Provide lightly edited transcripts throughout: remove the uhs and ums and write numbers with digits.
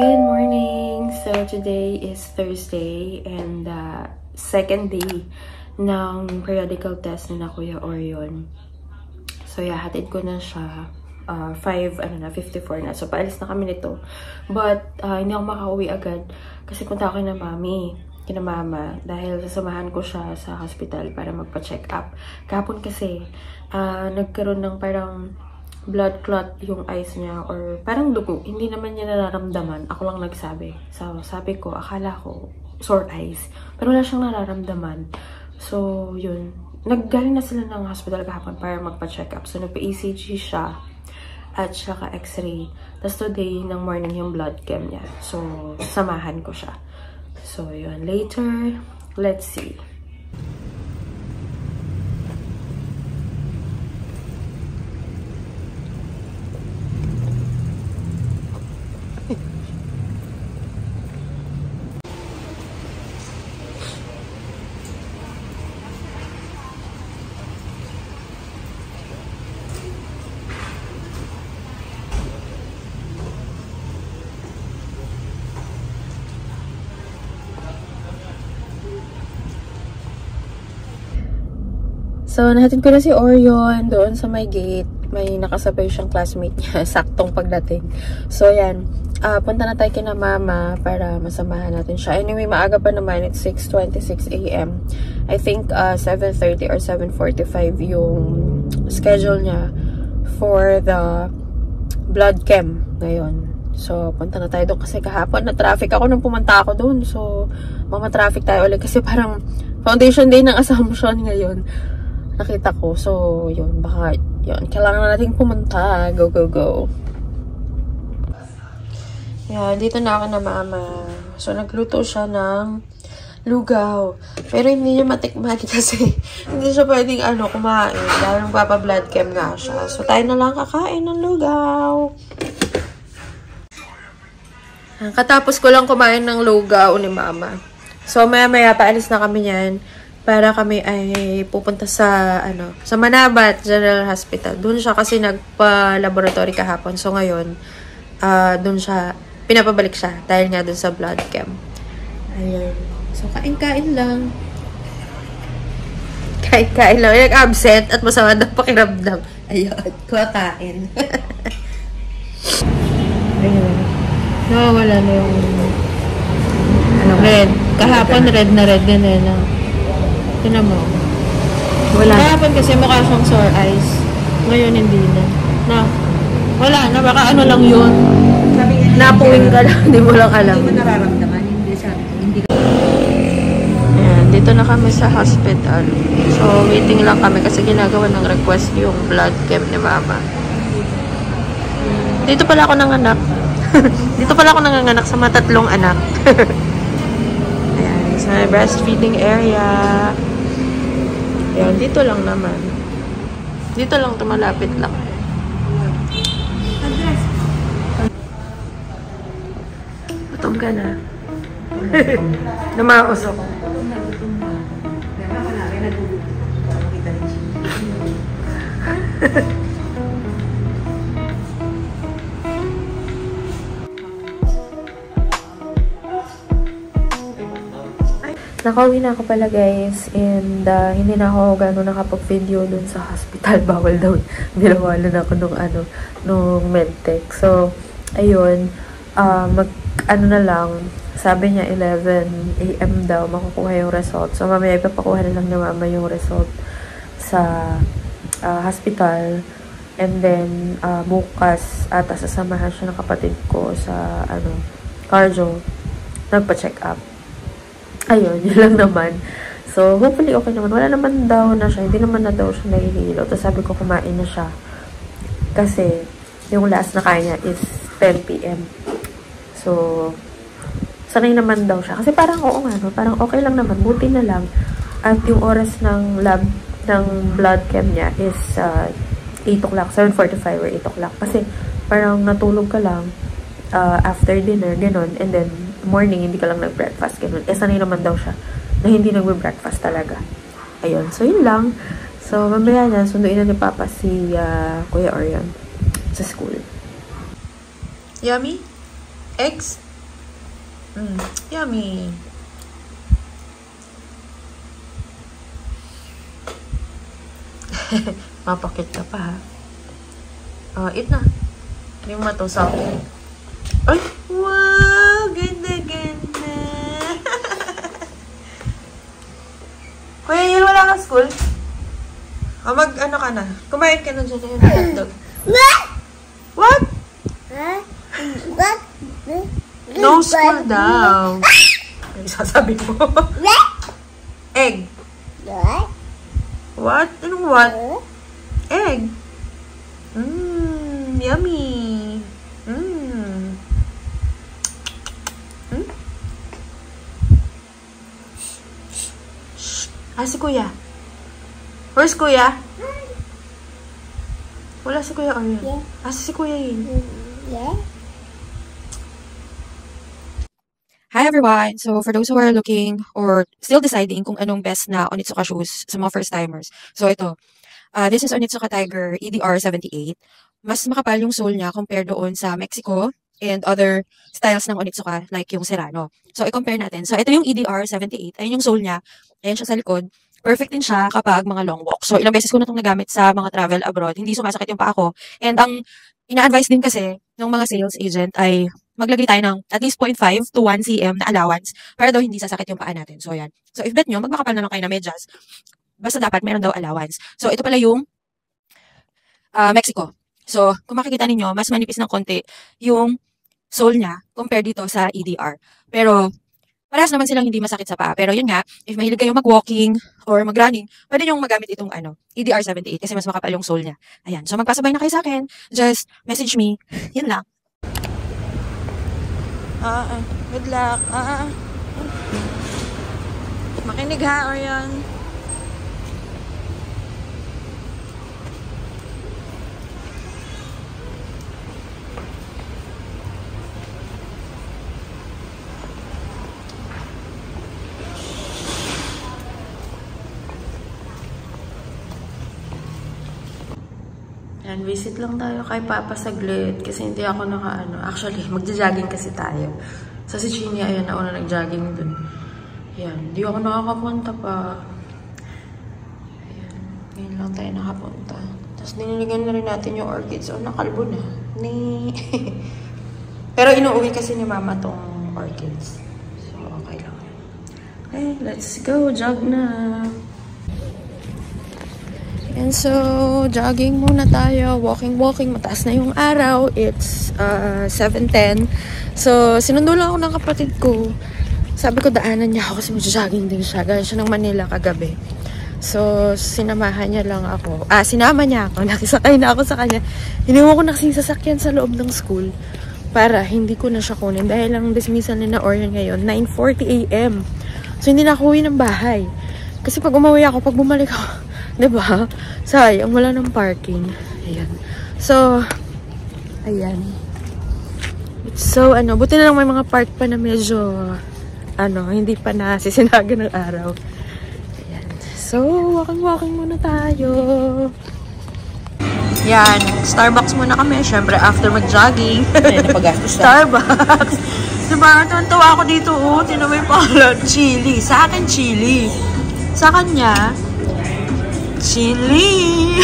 Good morning! So, today is Thursday and second day ng periodical test ni na Kuya Orion. So, yeah, hatid ko na siya. 54 na. So, paalis na kami nito. But, hindi ako makauwi agad kasi punta ako kina mama dahil sasamahan ko siya sa hospital para magpa-check up. Kahapon kasi, nagkaroon ng parang blood clot yung eyes niya or parang dugo. Hindi naman niya nararamdaman. Ako lang nagsabi. So, sabi ko, akala ko sore eyes. Pero wala siyang nararamdaman. So, yun. Naggaling na sila ng hospital kahapon para magpa-check up. So, nagpa-ECG siya at saka x-ray. Tapos today ng morning yung blood chem niya. So, samahan ko siya. So, yun. Later, let's see. So, nahatid ko na si Orion doon sa may gate. May nakasabay siyang classmate niya, saktong pagdating. So, yan. Punta na tayo kina mama para masamahan natin siya. Anyway, maaga pa naman. It's 6:26 AM. I think 7:30 or 7:45 yung schedule niya for the blood chem ngayon. So, punta na tayo doon kasi kahapon na traffic ako nung pumunta ako doon. So, mama-traffic tayo ulit kasi parang foundation day ng Assumption ngayon. Nakita ko. So, yun. Baka, yun. Kailangan na natin pumunta. Go, go, go. Yan. Dito na ako na mama. So, nagluto siya ng lugaw. Pero hindi niya matikman kasi hindi siya pwedeng kumain. Dahil magpapa-blood chem nga siya. So, tayo na lang kakain ng lugaw. Katapos ko lang kumain ng lugaw ni mama. So, maya-maya paalis na kami yan. Para kami ay pupunta sa sa Manabat General Hospital. Doon siya kasi nagpa-laboratory kahapon. So ngayon, doon siya pinapabalik siya dahil nga doon sa blood chem. Ayan. So kain-kain lang. Kain-kain lang. Nag-absent at masama daw pakiramdam. Ayun, kumakain. Ayun. Nawawala na yung red. Kahapon red na red din na. Tinan mo. Wala. Kahapon kasi mukha siyang sore eyes. Ngayon hindi na. Wala na. Baka lang yun. Napuwing ka lang. Hindi mo lang alam. Hindi mo nararamdaman. Hindi sabi ko. Hindi ka. Ayan. Dito na kami sa hospital. So, waiting lang kami kasi ginagawa ng request yung blood chem ni mama. Dito pala ako nanganak. Dito pala ako nanganganak sa mga 3 anak. Ayan. Sa breastfeeding area. Ayan, dito lang naman. Dito lang, tumalapit lang. Gutom ka na. Namaos ako. Nakauwi na ako pala guys and hindi na ako gano'n nakapag-video dun sa hospital. Bawal daw. Binawalan ako nung medtech. So, ayun. Na lang. Sabi niya 11 AM daw makukuha yung result. So, mamaya ipapakuha na lang ni mama yung result sa hospital. And then, bukas ata sasamahan siya ng kapatid ko sa cardio. Nagpa-check up. Ayun, yun lang naman. So, hopefully okay naman. Wala naman daw na siya. Hindi naman na daw siya nahihilo. Tapos sabi ko, kumain na siya. Kasi, yung last na kaya niya is 10 PM. So, sanay naman daw siya. Kasi parang oo nga, no? Parang okay lang naman. Buti na lang. At yung oras ng lab, ng blood chem niya is 8 o'clock. 7:45 or 8 o'clock. Kasi, parang natulog ka lang after dinner, gano'n. And then, morning, hindi ka lang nag-breakfast, ganun. Sanay naman daw siya na hindi nag-breakfast talaga. Ayun. So, yun lang. So, mamaya na, sunduin na ni Papa si Kuya Orion sa school. Yummy? Eggs? Yummy. Mapakit ka pa, ha? Eat na. Hindi mo matusaw. Ay! Wow! Ganda, ganda. Kuya, yun, wala ka school? Ano ka na? Kumain ka na dyan yung hotdog. What? No school daw. Ano sasabi mo? Egg. What? Anong what? Egg. Yummy. Si Kuya. Where's Kuya? Wala si Kuya Orion. Yeah. Si Kuya yun. Yeah. Hi everyone! So for those who are looking or still deciding kung anong best na Onitsuka shoes sa mga first-timers. So ito, this is Onitsuka Tiger EDR 78. Mas makapal yung sole niya compared doon sa Mexico and other styles ng Onitsuka like yung Serrano. So i-compare natin. So ito yung EDR 78. Ayun yung sole niya. Ayan siya sa likod. Perfect din siya kapag mga long walk. So ilang beses ko na itong nagamit sa mga travel abroad. Hindi sumasakit yung paa ko. And ang ina-advise din kasi ng mga sales agent ay maglagay tayo ng at least 0.5 to 1 cm na allowance para daw hindi sasakit yung paa natin. So, yan. So, if bet nyo, magmakapal na lang kayo na medyas. Basta dapat meron daw allowance. So, ito pala yung Mexico. So, kung makikita ninyo, mas manipis ng konti yung sole niya compared dito sa EDR. Pero, parehas naman silang hindi masakit sa paa. Pero yun nga, if mahilig kayo mag-walking or mag-running, pwede nyo magamit itong EDR 78 kasi mas makapal yung sole niya. Ayan. So, magpasabay na kayo sa akin. Just message me. Yan lang. Good luck. Makinig ha, Orion. Yan, visit lang tayo kay Papa saglit kasi hindi ako Actually, magja-jogging kasi tayo. Sa si Chini, ayan, nauna nag-jogging dun. Yan, di ako nakakapunta pa. Ayan, ngayon lang tayo nakapunta. Tapos diniligan na rin natin yung orchids. Nakalbo na. Pero inuuwi kasi ni Mama tong orchids. So, okay lang. Okay, let's go. Jog na. And so, jogging muna tayo. Walking. Mataas na yung araw. It's 7:10. So, sinundo lang ako ng kapatid ko. Sabi ko, daanan niya ako kasi mag-jogging din siya. Galing siya ng Manila kagabi. So, sinama niya ako. Nakisakay na ako sa kanya. Hiniwan ko na kasing sasakyan sa loob ng school para hindi ko na siya kunin. Dahil ang dismissal ni na Orion ngayon, 9:40 AM. So, hindi na ako uwi ng bahay. Kasi pag umuwi ako, pag bumalik ako, diba? Sayang, wala ng parking. Ayan. So, ayan. It's so, buti na lang may mga park pa na medyo, hindi pa nasisinaga ng araw. Ayan. So, walking muna tayo. Yan. Starbucks muna kami. Siyempre, after mag-jogging. Starbucks. Diba? Tuwan-tuwa ako dito. Tinamay pala. Chili. Sa akin, chili. Sa kanya, chili.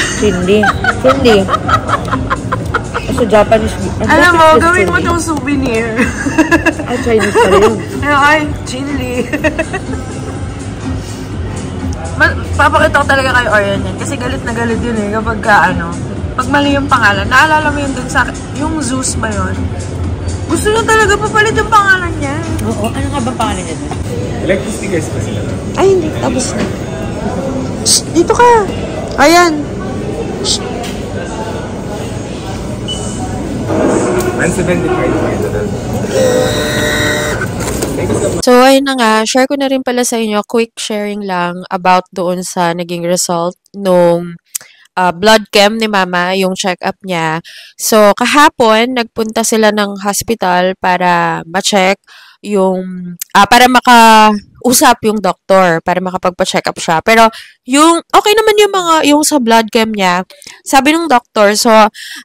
So, Japanese. Alam mo, gawin mo itong souvenir. Chinese pa rin. Ay, chili. Papakita ko talaga kay Orion yan. Kasi galit na galit yun eh. Kapag pag mali yung pangalan. Naalala mo yun dun sa, yung Zeus ba yun? Gusto niya talaga papalit yung pangalan niya. Oo, ano nga ba pangalan niya dun? Electric stickers pa sila. Ay, hindi. Tapos na. Shh! Dito ka! Ayan! Shh! 175 pa ito doon. So, ayun na nga, share ko na rin pala sa inyo, quick sharing lang about doon sa naging result nung blood chem ni Mama, yung check-up niya. So, kahapon, nagpunta sila ng hospital para ma-check para makausap yung doktor, para makapagpa-check up siya. Pero okay naman yung sa blood chem niya. Sabi ng doktor, so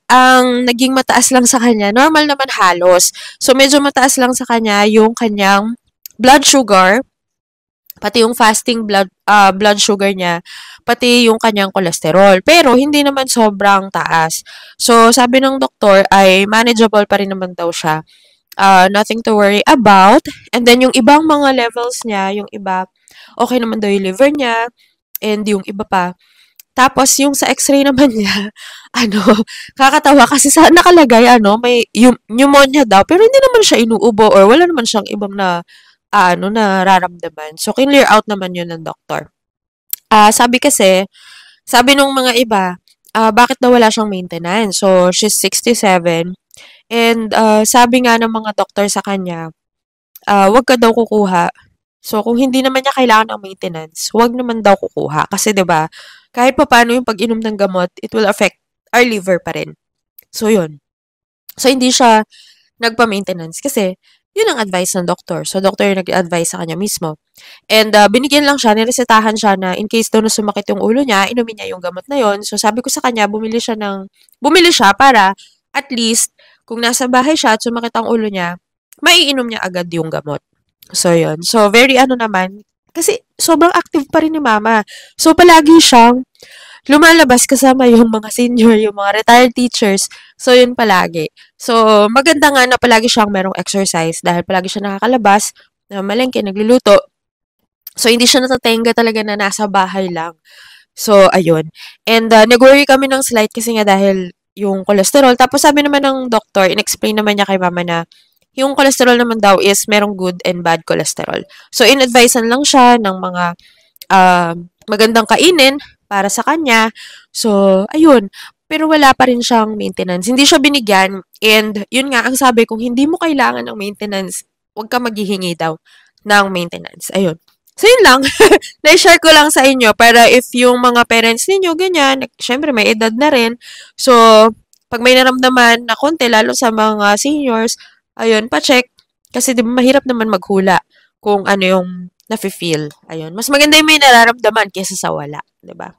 ang naging mataas lang sa kanya, normal naman halos. So medyo mataas lang sa kanya yung kanyang blood sugar, pati yung fasting blood sugar niya, pati yung kanyang cholesterol. Pero hindi naman sobrang taas. So sabi ng doktor ay manageable pa rin naman daw siya. Nothing to worry about. And then, yung ibang mga levels niya, yung iba, okay naman daw yung liver niya, and yung iba pa. Tapos, yung sa x-ray naman niya, kakatawa kasi sa nakalagay, may pneumonia daw, pero hindi naman siya inuubo or wala naman siyang ibang nararamdaman. So, clear out naman yun ng doktor. Sabi nung mga iba, bakit daw wala siyang maintenance? So, she's 67. And sabi nga ng mga doktor sa kanya, wag ka daw kukuha. So, kung hindi naman niya kailangan ng maintenance, wag naman daw kukuha. Kasi 'di ba, kahit papaano yung pag-inom ng gamot, it will affect our liver pa rin. So, yun. So, hindi siya nagpa-maintenance kasi yun ang advice ng doktor. So, doktor yung nag-advise sa kanya mismo. And binigyan lang siya, niresetahan siya na in case daw na sumakit yung ulo niya, inumin niya yung gamot na yun. So, sabi ko sa kanya, bumili siya para at least kung nasa bahay siya at sumakit ang ulo niya, maiinom niya agad yung gamot. So, yun. So, very naman, kasi sobrang active pa rin ni mama. So, palagi siyang lumalabas kasama yung mga senior, yung mga retired teachers. So, yun palagi. So, maganda nga na palagi siyang merong exercise dahil palagi siya nakakalabas, malengke, nagluluto. So, hindi siya natatenga talaga na nasa bahay lang. So, ayun. And nag-worry kami ng slight kasi nga dahil yung cholesterol. Tapos sabi naman ng doktor, in-explain naman niya kay mama na yung cholesterol naman daw is merong good and bad cholesterol. So, in-advisean lang siya ng mga magandang kainin para sa kanya. So, ayun. Pero wala pa rin siyang maintenance. Hindi siya binigyan. And yun nga, ang sabi, kung hindi mo kailangan ng maintenance, huwag ka maghihingi daw ng maintenance. Ayun. So, yun lang. Na-share ko lang sa inyo para if yung mga parents ninyo, ganyan, syempre may edad na rin. So, pag may naramdaman na konti, lalo sa mga seniors, ayun, pa-check. Kasi di ba mahirap naman maghula kung ano yung nafe-feel. Ayun. Mas maganda yung may nararamdaman kaysa sa wala. Diba?